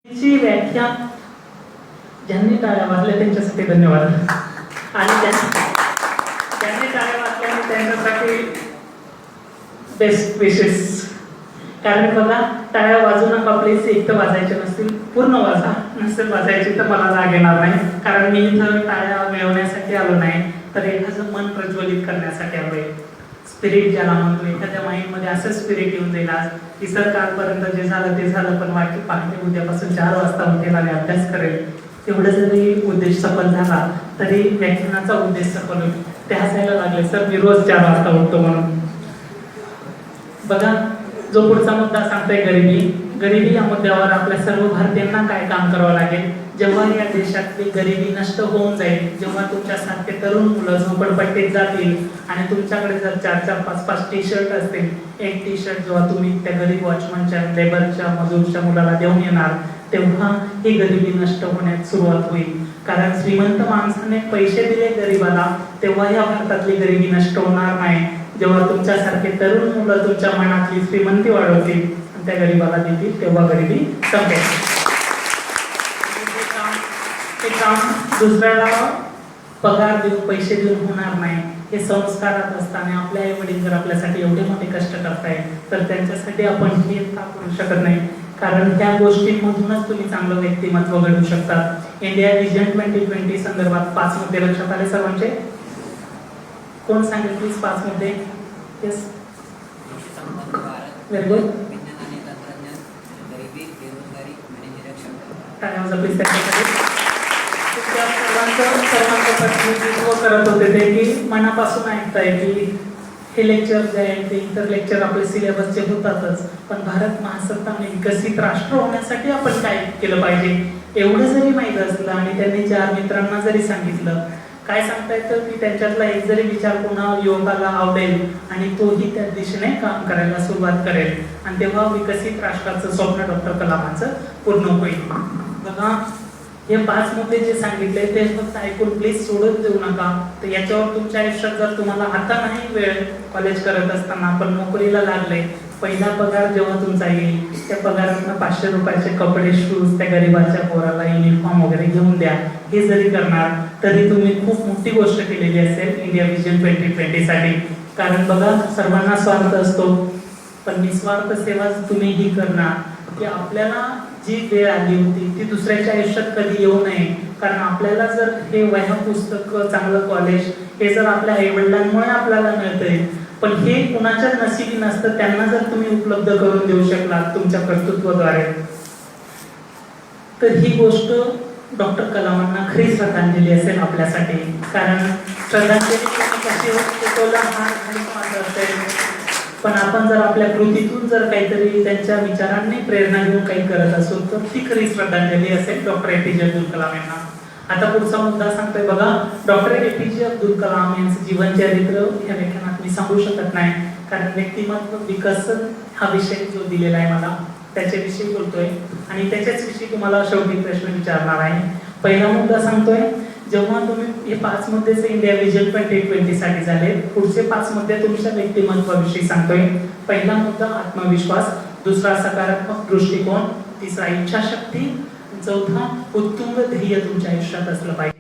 ची व्याख्या ज्यांनी टाळ्या वाजल्या त्यांच्यासाठी धन्यवाद आणि ज्यांनी टाळ्या वाजल्या त्यांच्यासाठी बेस्ट विशेस. कारण बघा, टाळ्या वाजू नका प्लीज, एक तर वाजायचे नसतील, पूर्ण वाजा, नसेल वाजायची तर मला राग येणार नाही. कारण मी इथं टाळ्या मिळवण्यासाठी आलो नाही, तर एखादं मन प्रज्वलित करण्यासाठी आलोय. स्पिरिट ज्याला म्हणतो, एखाद्या माइंडमध्ये असं स्पिरिट येऊन जाईल आज की सर कालपर्यंत जे झालं ते झालं, पण वाटते पहाटे उद्यापासून 4 वाजता उठेल आणि अभ्यास करेल. तेवढं जरी उद्देश सफल झाला तरी व्याख्यानाचा उद्देश सफल होईल. ते हसायला लागले, सर मी रोज 4 वाजता उठतो म्हणून. बघा, जो पुढचा मुद्दा सांगतोय गरिबी. गरिबी या मुद्द्यावर आपल्या सर्व भारतीयांना काय काम करावं लागेल. जेव्हा या देशातली गरिबी नष्ट होऊन जाईल, जेव्हा तुमच्यासारखे तरुण मुलं झोपडपट्टीत जातील आणि तुमच्याकडे जर 4-4, 5-5 टी शर्ट असतील, एक टी शर्ट जेव्हा तुम्ही त्या गरीब वॉचमनच्या, लेबरच्या, मजूरच्या मुलाला देऊन येणार, तेव्हा ही गरिबी नष्ट होण्यास सुरुवात होईल. कारण श्रीमंत माणसाने पैसे दिले गरिबाला, तेव्हा या भारतातली गरिबी नष्ट होणार नाही. जेव्हा तुमच्यासारखे तरुण मुलं तुमच्या मनातली श्रीमंती वाढवतील आणि त्या गरिबाला देतील, तेव्हा गरिबी संपेल. हे काम दुसऱ्याला पगार देऊन, पैसे देऊन होणार नाही. हे संस्कारात असताना आपले आई वडील जर आपल्यासाठी एवढे मोठे कष्ट करताय, तर त्यांच्यासाठी आपण हे का करू शकत नाही. कारण त्या गोष्टींमधूनच तुम्ही चांगलं व्यक्तिमत्व घडवू शकतात. इंडिया विजन 2020 संदर्भात 5 मुद्दे लक्षात आले सर्वांचे? कोण सांगेल प्लीज 5 मुद्दे? Yes, very good. सर्वांचं प्रतिनिधित्व करत होते ते की मनापासून ऐकताय की हे लेक्चर जे आहे ते इतर लेक्चर आपले सिलेबसचे होतातच, पण भारत महासत्ताने विकसित राष्ट्र होण्यासाठी आपण काय केलं पाहिजे एवढं जरी माहीत असलं आणि त्यांनी 4 मित्रांना जरी सांगितलं, काय सांगता येतं की त्यांच्यातला एक जरी विचार पुन्हा युवकाला आवडेल आणि तोही त्या दिशेने काम करायला सुरुवात करेल आणि तेव्हा विकसित राष्ट्राचं स्वप्न डॉक्टर कलामांचं पूर्ण होईल. बघा, हे 5 मुद्दे जे सांगितले ते फक्त ऐकून प्लीज सोडून देऊ नका. तर याच्यावर तुमच्या आयुष्यात जर तुम्हाला आता नाही वेळ, कॉलेज करत असताना पण नोकरीला लागले, पहिला पगार जेव्हा तुमचा येईल, त्या पगारातून 500 रुपयाचे कपडे, शूज त्या गरीबाच्या पोराला युनिफॉर्म वगैरे घेऊन द्या. हे जरी करणार तरी तुम्ही खूप मोठी गोष्ट केलेली असेल इंडिया विजन 2020 साठी. कारण बघा, सर्वांना स्वार्थ असतो, पण निस्वार्थ सेवा तुम्ही ही करणार की आपल्याला जी वेळ आली होती ती दुसऱ्याच्या आयुष्यात कधी येऊ नये. कारण आपल्याला जर हे वह्या, पुस्तक, चांगलं कॉलेज हे जर आपल्या आईवडिलांमुळे आपल्याला मिळतंय, पण हे कुणाच्या नशिबी नसतं. त्यांना जर तुम्ही उपलब्ध करून देऊ शकलात तुमच्या कर्तृत्वाद्वारे, तर ही गोष्ट डॉक्टर कलामांना खरी श्रद्धांजली असेल आपल्यासाठी. कारण श्रद्धांजली कशी होतो पण आपण जर आपल्या कृतीतून जर काहीतरी त्यांच्या विचारांनी प्रेरणा घेऊन काही करत असू तर ती खरी श्रद्धांजली असेल डॉक्टर एपीजे अब्दुल कलाम यांना. आता पुढचा मुद्दा सांगतोय बघा, डॉक्टर एपीजे अब्दुल कलाम यांचं जीवन चरित्र या व्याख्यानात मी सांगू शकत नाही, कारण व्यक्तिमत्व विकसन हा विषय जो दिलेला आहे मला त्याच्याविषयी बोलतोय आणि त्याच्याच विषयी तुम्हाला शेवटी प्रश्न विचारणार आहे. पहिला मुद्दा सांगतोय, जेव्हा तुम्ही हे 5 मुद्देच इंडिया विजन 2020 साठी झाले, पुढचे 5 मुद्दे तुमच्या व्यक्तिमत्वाविषयी सांगतोय. पहिला मुद्दा आत्मविश्वास, दुसरा सकारात्मक दृष्टिकोन, तिसरा इच्छाशक्ती, चौथा उत्तुंग ध्येय तुमच्या आयुष्यात असलं पाहिजे.